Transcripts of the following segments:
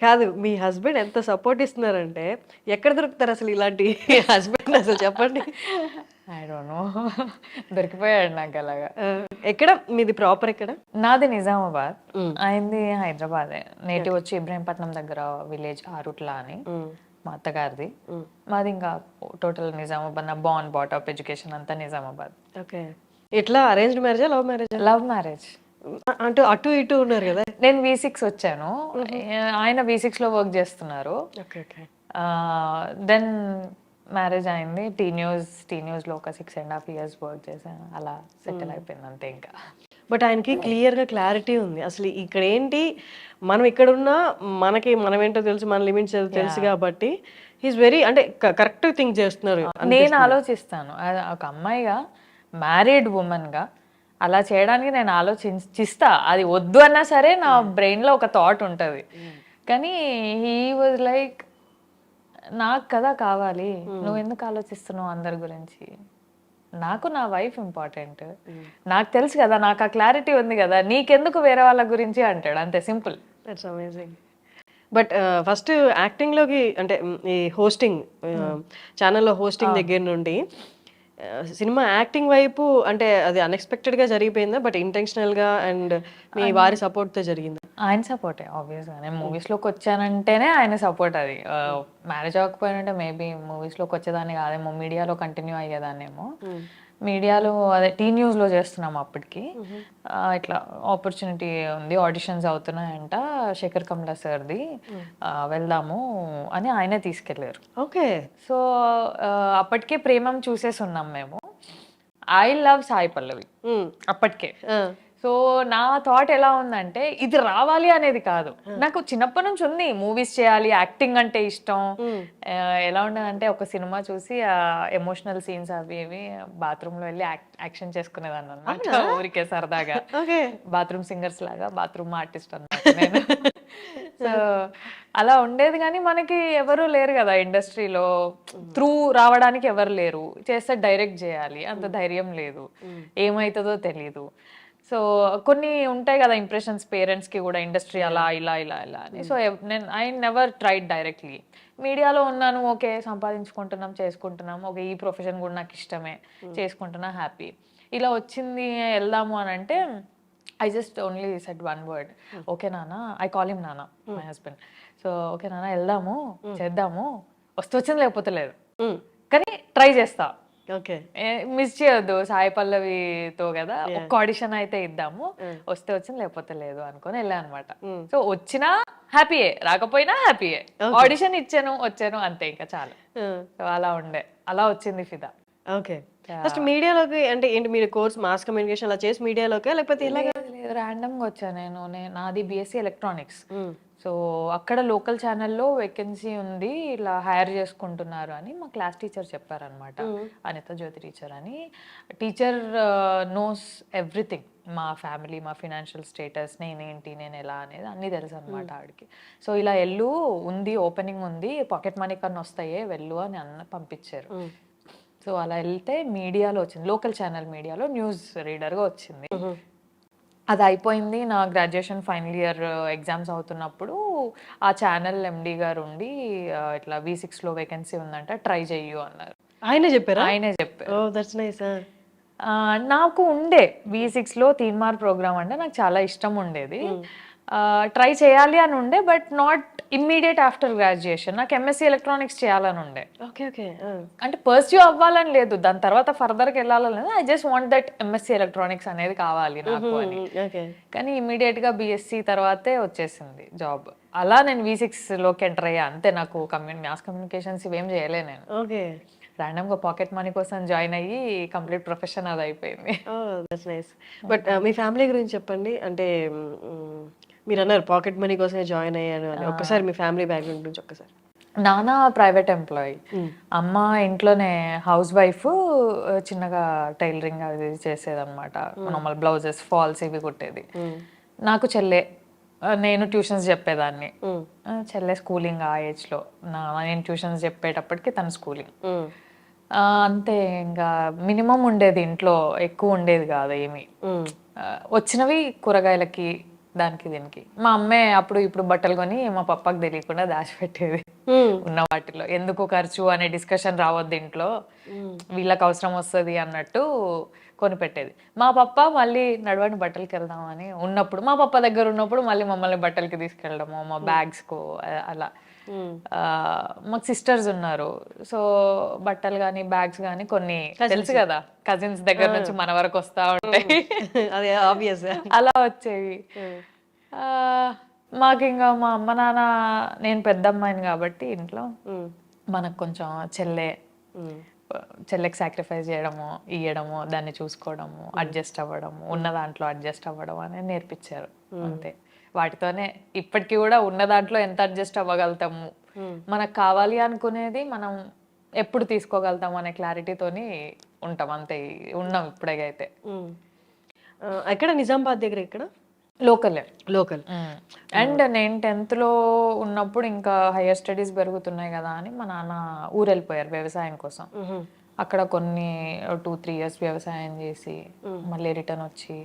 కాదు మీ హస్బెండ్ ఎంత సపోర్ట్ ఇస్తున్నారంటే ఎక్కడ దొరుకుతారు అసలు ఇలాంటి హస్బెండ్ అసలు చెప్పండి? I don't know. దొరికిపోయాడు నాకు అలాగా. ఎక్కడ మీది ప్రాపర్ ఎక్కడ? నాది నిజామాబాద్, హ్మ్. ఆయనది హైదరాబాదే. నేటివ్ వచ్చి ఇబ్రహీంపట్నం దగ్గర విలేజ్ ఆరుట్ల అని మా అత్తగారిది. మాది ఇంకా టోటల్ నిజామాబాద్. నా బాన్ బాటప్ ఎడ్యుకేషన్ అంతా నిజామాబాద్. ఓకే. ఎట్లా అరేంజ్డ్ మ్యారేజా? లవ్ మ్యారేజా? Love marriage. అంటే అటు ఇటు ఉన్నారు కదా. నేను V6 వచ్చాను, ఆయన V6లో వర్క్ చేస్తున్నారు. Okay okay. దెన్ మ్యారేజ్ అయింది. టీ న్యూస్లో ఒక 6.5 years వర్క్ చేశాను. అలా సెటిల్ అయిపోయింది అంతే ఇంకా. బట్ ఆయనకి క్లియర్గా క్లారిటీ ఉంది అసలు ఇక్కడ ఏంటి, మనం ఇక్కడున్నా మనకి మనం ఏంటో తెలుసు, మన లిమిట్స్ తెలుసు కాబట్టి హీస్ వెరీ అంటే కరెక్ట్ థింక్ చేస్తున్నారు. నేను ఆలోచిస్తాను ఒక అమ్మాయిగా, మ్యారీడ్ ఉమెన్గా అలా చేయడానికి నేను ఆలోచిస్తా. అది వద్దు అన్నా సరే నా బ్రెయిన్లో ఒక థాట్ ఉంటుంది. కానీ హీ వాజ్ లైక్, నాకు కదా కావాలి, నువ్వు ఎందుకు ఆలోచిస్తున్నావు అందరి గురించి, నాకు నా వైఫ్ ఇంపార్టెంట్, నాకు తెలుసు కదా, నాకు ఆ క్లారిటీ ఉంది కదా, నీకెందుకు వేరే వాళ్ళ గురించి అంటాడు. అంతే simple. That's amazing. But first యాక్టింగ్లోకి అంటే ఈ హోస్టింగ్ ఛానల్లో హోస్టింగ్ దగ్గర నుండి సినిమా యాక్టింగ్ వైపు అంటే అది అన్ఎక్స్పెక్టెడ్గా జరిగిపోయిందా? బట్ ఇంటెన్షనల్గా అండ్ మీ వారి సపోర్ట్తో జరిగిందా? ఆయన సపోర్టే ఆబ్వియస్గా. నేను మూవీస్లోకి వచ్చానంటేనే ఆయన సపోర్ట్. అది మ్యారేజ్ అవ్వకపోయినంటే మేబీ మూవీస్లోకి వచ్చేదాన్ని కాదేమో, మీడియాలో కంటిన్యూ అయ్యేదాన్నేమో. మీడియాలో అదే టీ న్యూస్లో చేస్తున్నాం అప్పటికి. ఇట్లా ఆపర్చునిటీ ఉంది, ఆడిషన్స్ అవుతున్నాయంట, శేఖర్ కమ్లా సార్ది, వెళ్దాము అని ఆయనే తీసుకెళ్ళారు. ఓకే. సో అప్పటికే ప్రేమం చూసేసి ఉన్నాం మేము. ఐ లవ్ సాయి పల్లవి అప్పటికే. సో నా థాట్ ఎలా ఉందంటే ఇది రావాలి అనేది కాదు, నాకు చిన్నప్పటి నుంచి ఉంది మూవీస్ చేయాలి, యాక్టింగ్ అంటే ఇష్టం. ఎలా ఉండదంటే ఒక సినిమా చూసి ఎమోషనల్ సీన్స్ అవి ఇవి బాత్రూంలో వెళ్ళి యాక్షన్ చేసుకునేదాన్ని అన్నమాట, ఊరికే సరదాగా. బాత్రూమ్ సింగర్స్ లాగా బాత్రూమ్ ఆర్టిస్ట్ అన్నమాట నేను. సో అలా ఉండేది. కానీ మనకి ఎవరు లేరు కదా ఇండస్ట్రీలో, త్రూ రావడానికి ఎవరు లేరు. చేస్తే డైరెక్ట్ చేయాలి, అంత ధైర్యం లేదు, ఏమవుతుందో తెలీదు. సో కొన్ని ఉంటాయి కదా ఇంప్రెషన్స్ పేరెంట్స్కి కూడా, ఇండస్ట్రీ అలా ఇలా ఇలా ఇలా అని. సో నేను ఐ నెవర్ ట్రైడ్ డైరెక్ట్లీ. మీడియాలో ఉన్నాను, ఓకే సంపాదించుకుంటున్నాం చేసుకుంటున్నాం, ఓకే ఈ ప్రొఫెషన్ కూడా నాకు ఇష్టమే, చేసుకుంటున్నా హ్యాపీ. ఇలా వచ్చింది వెళ్దాము అని అంటే I just only said one word, okay నాన్న. ఐ కాల్ హిమ్ నాన్న, మై హస్బెండ్. సో ఓకే నాన్న వెళ్దాము, చేద్దాము, వచ్చింది లేకపోతే లేదు, కానీ ట్రై చేస్తా. ఓకే. మిస్ చేయొద్దు, సాయి పల్లవితో కదా, ఒక్క ఆడిషన్ అయితే ఇద్దాము, వస్తే వచ్చింది లేకపోతే లేదు అనుకొని వెళ్ళా అనమాట. సో వచ్చినా హ్యాపీయే, రాకపోయినా హ్యాపీయే. ఆడిషన్ ఇచ్చాను, వచ్చాను, అంతే ఇంకా చాలు. సో అలా ఉండే, అలా వచ్చింది ఫిదా. ఓకే. ఫస్ట్ మీడియాలోకి అంటే ఏంటి, మీరు కోర్స్ మాస్ కమ్యూనికేషన్ అలా చేసి మీడియాలోకి లేకపోతే ఇలాగా? ర్యాండమ్గా వచ్చాను నాది BSc ఎలక్ట్రానిక్స్. సో అక్కడ లోకల్ ఛానల్లో వేకెన్సీ ఉంది, ఇలా హైర్ చేసుకుంటున్నారు అని మా క్లాస్ టీచర్ చెప్పారనమాట, అనిత జ్యోతి టీచర్ అని. టీచర్ నోస్ ఎవ్రీథింగ్, మా ఫ్యామిలీ, మా ఫినాన్షియల్ స్టేటస్, నేనేంటి, నేను ఎలా అనేది అన్నీ తెలుసు అనమాట ఆవిడకి. సో ఇలా వెళ్ళు, ఉంది ఓపెనింగ్ ఉంది, పాకెట్ మనీ కన్నా వస్తాయే, వెళ్ళు అని పంపించారు. సో అలా వెళ్తే మీడియాలో వచ్చింది, లోకల్ ఛానల్ మీడియాలో న్యూస్ రీడర్గా వచ్చింది. అది అయిపోయింది. నా గ్రాడ్యుయేషన్ ఫైనల్ ఇయర్ ఎగ్జామ్స్ అవుతున్నప్పుడు ఆ ఛానల్ MD గారు ఉండి, ఇట్లా V6లో వేకెన్సీ ఉందంట, ట్రై చెయ్యు అన్నారు. ఆయనే చెప్పారా? ఆయనే చెప్పారు. Oh that's nice. నాకు ఉండే V6లో తీన్మార్ ప్రోగ్రామ్ అంటే నాకు చాలా ఇష్టం ఉండేది, ట్రై చేయాలి అని ఉండే, but not immediate after graduation. నాకు MSc ఎలక్ట్రానిక్స్ చేయాలని ఉండే. Okay okay. అంటే పర్స్యూ అవ్వాలని లేదు, దాని తర్వాత ఫర్దర్గా వెళ్ళాలని లేదు. I just want that MSc electronics అనేది కావాలి నాకు అని. కానీ ఇమ్మీడియట్గా BSc తర్వాతే వచ్చేసింది జాబ్. అలా నేను V6లోకి ఎంటర్ అయ్యా అంతే. నాకు మాస్ కమ్యూనికేషన్స్ ఇవేం చేయలే నేను. ఓకే. ర్యాండమ్గా పాకెట్ మనీ కోసం జాయిన్ అయ్యి కంప్లీట్ ప్రొఫెషన్ అది అయిపోయింది. That's nice. But me family గురించి చెప్పండి. అంటే మీరు అన్నారు పాకెట్ మనీ కోసమే జాయిన్ అయ్యాను అని, ఒక్కసారి మీ ఫ్యామిలీ బ్యాక్గ్రౌండ్ గురించి ఒక్కసారి. నాన్న ప్రైవేట్ ఎంప్లాయీ, అమ్మ ఇంట్లోనే హౌస్ వైఫ్, చిన్నగా టైలరింగ్ అది చేసేదన్నమాట, నార్మల్ బ్లౌజెస్, ఫాల్స్ ఇవి కుట్టేది. నాకు చెల్లె, నేను ట్యూషన్స్ చెప్పేదాన్ని. చెల్లె స్కూలింగ్ ఆ ఏజ్లో, నేను ట్యూషన్స్ చెప్పేటప్పటికి తన స్కూలింగ్. అంతే, ఇంకా మినిమం ఉండేది ఇంట్లో, ఎక్కువ ఉండేది కాదు ఏమి. వచ్చినవి కూరగాయలకి, దానికి దీనికి. మా అమ్మే అప్పుడు ఇప్పుడు బట్టలు కొని మా పప్పకి తెలియకుండా దాచిపెట్టేది ఉన్న వాటిలో. ఎందుకు ఖర్చు అనే డిస్కషన్ రావద్దు ఇంట్లో, వీళ్ళకి అవసరం వస్తుంది అన్నట్టు కొనిపెట్టేది. మా పప్ప మళ్ళీ నడవండి బట్టలకి వెళ్దామని ఉన్నప్పుడు, మా పప్ప దగ్గర ఉన్నప్పుడు మళ్ళీ మమ్మల్ని బట్టలకి తీసుకెళ్ళడము, మా బ్యాగ్స్కు అలా. మాకు సిస్టర్స్ ఉన్నారు, సో బట్టలు కానీ బ్యాగ్స్ కానీ కొన్ని తెలుసు కదా, కజిన్స్ దగ్గర నుంచి మన వరకు వస్తా ఉంటాయి. అదే ఆబ్వియస్. అలా వచ్చేవి. మాకు ఇంకా మా అమ్మ నాన్న, నేను పెద్ద అమ్మాయిని కాబట్టి ఇంట్లో మనకు కొంచెం చెల్లెకి సాక్రిఫైస్ చేయడము, ఇయ్యడము, దాన్ని చూసుకోవడము, అడ్జస్ట్ అవ్వడము, ఉన్న దాంట్లో అడ్జస్ట్ అవ్వడం అనేది నేర్పించారు అంతే. వాటితోనే ఇప్పటికీ కూడా ఉన్న దాంట్లో ఎంత అడ్జస్ట్ అవ్వగలుగుతాము, మనకు కావాలి అనుకునేది మనం ఎప్పుడు తీసుకోగలుగుతాము అనే క్లారిటీతోని ఉంటాం అంతే. ఉన్నాం ఇప్పుడైతే. ఎక్కడ నిజామాబాద్ దగ్గర? ఇక్కడ లోకల్. అండ్ నేను 10th లో ఉన్నప్పుడు ఇంకా హైయర్ స్టడీస్ పెరుగుతున్నాయి కదా అని మా నాన్న ఊరు వెళ్ళిపోయారు వ్యవసాయం కోసం. అక్కడ కొన్ని 2-3 years వ్యవసాయం చేసి మళ్ళీ రిటర్న్ వచ్చి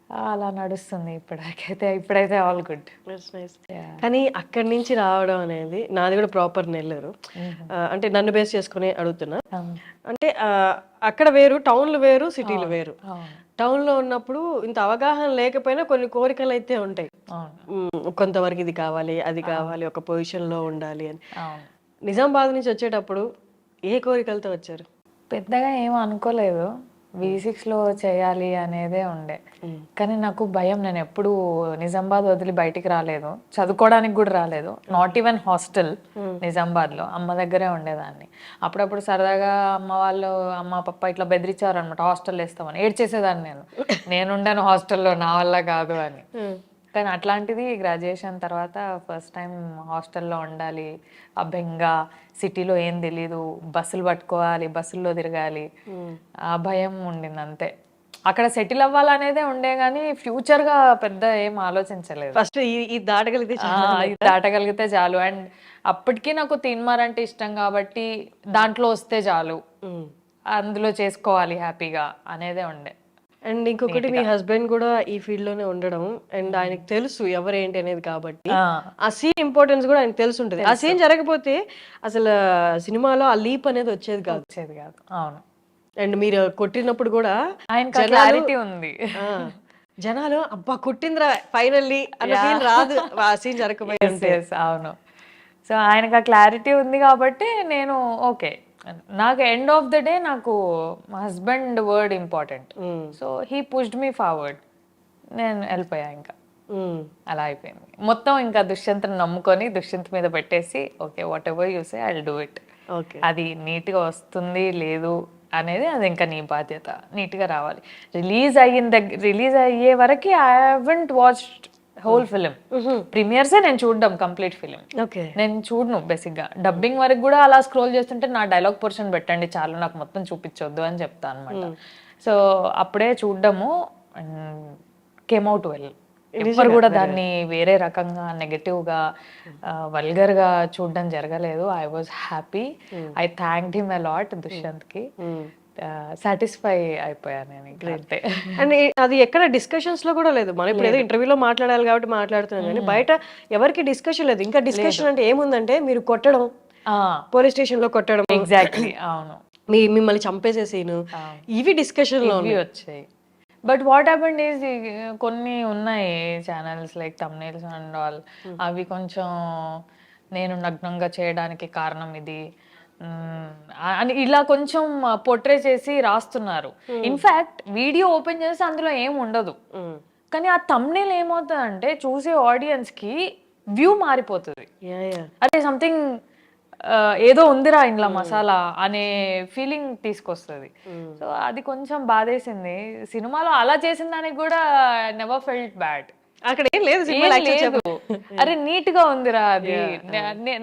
అలా నడుస్తుంది ఇప్పుడైతే ఆల్ గుడ్. కానీ అక్కడి నుంచి రావడం అనేది, నాది కూడా ప్రాపర్ నెల్లూరు, అంటే నన్ను బేస్ చేసుకుని అడుగుతున్నా. అంటే అక్కడ వేరు, టౌన్లు వేరు, సిటీలు వేరు. టౌన్లో ఉన్నప్పుడు ఇంత అవగాహన లేకపోయినా కొన్ని కోరికలు అయితే ఉంటాయి, కొంతవరకు ఇది కావాలి అది కావాలి, ఒక పొజిషన్లో ఉండాలి అని. నిజామాబాద్ నుంచి వచ్చేటప్పుడు ఏ కోరికలతో వచ్చారు? పెద్దగా ఏమో అనుకోలేదు, V6లో చేయాలి అనేదే ఉండే. కానీ నాకు భయం, నేను ఎప్పుడు నిజామాబాద్ వదిలి బయటికి రాలేదు, చదువుకోవడానికి కూడా రాలేదు, నాట్ ఈవెన్ హాస్టల్. నిజామాబాద్లో అమ్మ దగ్గరే ఉండేదాన్ని. అప్పుడప్పుడు సరదాగా అమ్మ పప్ప ఇట్లా బెదిరించారు అనమాట, హాస్టల్ వేస్తామని. ఏడ్చేసేదాన్ని నేనుండాను హాస్టల్లో, నా వల్ల కాదు అని. కానీ అట్లాంటిది గ్రాడ్యుయేషన్ తర్వాత ఫస్ట్ టైం హాస్టల్లో ఉండాలి, ఆ బెంగ, సిటీలో ఏం తెలీదు, బస్సులు పట్టుకోవాలి, బస్సుల్లో తిరగాలి, ఆ భయం ఉండింది అంతే. అక్కడ సెటిల్ అవ్వాలనేదే ఉండే కానీ ఫ్యూచర్గా పెద్ద ఏం ఆలోచించలేదు. ఫస్ట్ ఇది దాటగలిగితే చాలు. అండ్ అప్పటికీ నాకు తీన్మార్ అంటే ఇష్టం కాబట్టి దాంట్లో వస్తే చాలు, అందులో చేసుకోవాలి హ్యాపీగా అనేదే ఉండే. అండ్ ఇంకొకటి, మీ హస్బెండ్ కూడా ఈ ఫీల్డ్ లోనే ఉండడం, అండ్ ఆయనకు తెలుసు ఎవరేంటి అనేది, కాబట్టి ఆ సీన్ ఇంపార్టెన్స్ కూడా ఆయనకు తెలిసి ఉంటుంది. ఆ సీన్ జరగకపోతే అసలు సినిమాలో ఆ లీప్ అనేది వచ్చేది కాదు. అవును. అండ్ మీరు కొట్టినప్పుడు కూడా ఆయన క్లారిటీ ఉంది, జనాలు అబ్బా కొట్టిందిరా ఫైనల్లీ అన్న ఫీల్ రాదు ఆ సీన్ జరగకపోతే. అవును. సో ఆయనకు ఆ క్లారిటీ ఉంది కాబట్టి నేను ఓకే. నాకు ఎండ్ ఆఫ్ ద డే నాకు మా husband word important, so he pushed me forward, నేను వెళ్ళిపోయా ఇంకా. అలా అయిపోయింది మొత్తం. ఇంకా దుష్యంత్ని నమ్ముకొని దుష్యంత్ మీద పెట్టేసి okay what ever you say I will do it. అది నీట్గా వస్తుంది లేదు అనేది అది ఇంకా నీ బాధ్యత, నీట్గా రావాలి. రిలీజ్ అయ్యే వరకు I haven't watched whole film. ప్రీమియర్సే నేను చూడడం, కంప్లీట్ ఫిలిం నేను చూడను బేసిక్గా. డబ్బింగ్ వరకు కూడా అలా స్క్రోల్ చేస్తుంటే నా డైలాగ్ పోర్షన్ పెట్టండి చాలు, నాకు మొత్తం చూపించొద్దు అని చెప్తా అనమాట. సో అప్పుడే చూడడము, కేమ్ అవుట్ వెల్. ఎవరు కూడా దాన్ని వేరే రకంగా నెగటివ్గా వల్గర్గా చూడడం జరగలేదు. I was happy, I thanked him a lot, దుష్యంత్కి. సాటిస్ఫై అయిపోయాను నేను అంతే. అండ్ అది ఎక్కడ డిస్కషన్స్ లో కూడా లేదు. మనం ఇప్పుడు ఏదో ఇంటర్వ్యూలో మాట్లాడాలి కాబట్టి మాట్లాడుతున్నాం, కానీ బయట ఎవరికి డిస్కషన్ లేదు. ఇంకా డిస్కషన్ అంటే ఏముందంటే మీరు కొట్టడం, పోలీస్ స్టేషన్ లో కొట్టడం, ఎగ్జాక్ట్లీ అవును, మిమ్మల్ని చంపేసే సీను, ఇవి డిస్కషన్ లో వచ్చాయి. బట్ వాట్ హ్యాపెండ్ ఈజ్ కొన్ని ఉన్నాయి channels like thumbnails and all, అవి కొంచెం నేను నగ్నంగా చేయడానికి కారణం ఇది అని ఇలా కొంచెం పోర్ట్రే చేసి రాస్తున్నారు. ఇన్ఫాక్ట్ వీడియో ఓపెన్ చేస్తే అందులో ఏం ఉండదు, కానీ ఆ థంబ్నెయిల్ ఏమవుతుందంటే చూసే ఆడియన్స్ కి వ్యూ మారిపోతుంది. అదే సంథింగ్ ఏదో ఉందిరా ఇంట్లో మసాలా అనే ఫీలింగ్ తీసుకొస్తుంది. సో అది కొంచెం బాధేసింది. సినిమాలో అలా చేసిన దానికి కూడా నెవర్ ఫెల్ట్ బ్యాడ్. అక్కడ ఏం లేదు, అరే నీట్ గా ఉందిరా అది.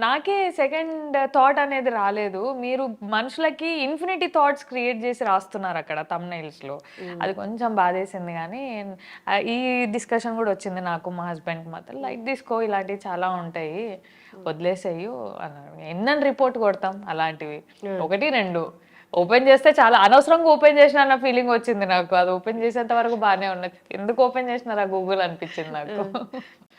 నాకే సెకండ్ థాట్ అనేది రాలేదు. మీరు మనుషులకి ఇన్ఫినిటీ థాట్స్ క్రియేట్ చేసి రాస్తున్నారు అక్కడ థంబ్నెయిల్స్ లో. అది కొంచెం బాధేసింది. కానీ ఈ డిస్కషన్ కూడా వచ్చింది నాకు మా హస్బెండ్ కి మాత్రం, లైట్ తీసుకో ఇలాంటివి చాలా ఉంటాయి వదిలేసేయు అన్నారు. ఎన్నని రిపోర్ట్ కొడతాం అలాంటివి, 1-2 ఓపెన్ చేస్తే చాలా అనవసరంగా ఓపెన్ చేసిన అన్న ఫీలింగ్ వచ్చింది నాకు. అది ఓపెన్ చేసేంత వరకు బాగానే ఉన్నది, ఎందుకు ఓపెన్ చేసినారా గూగుల్ అనిపించింది నాకు.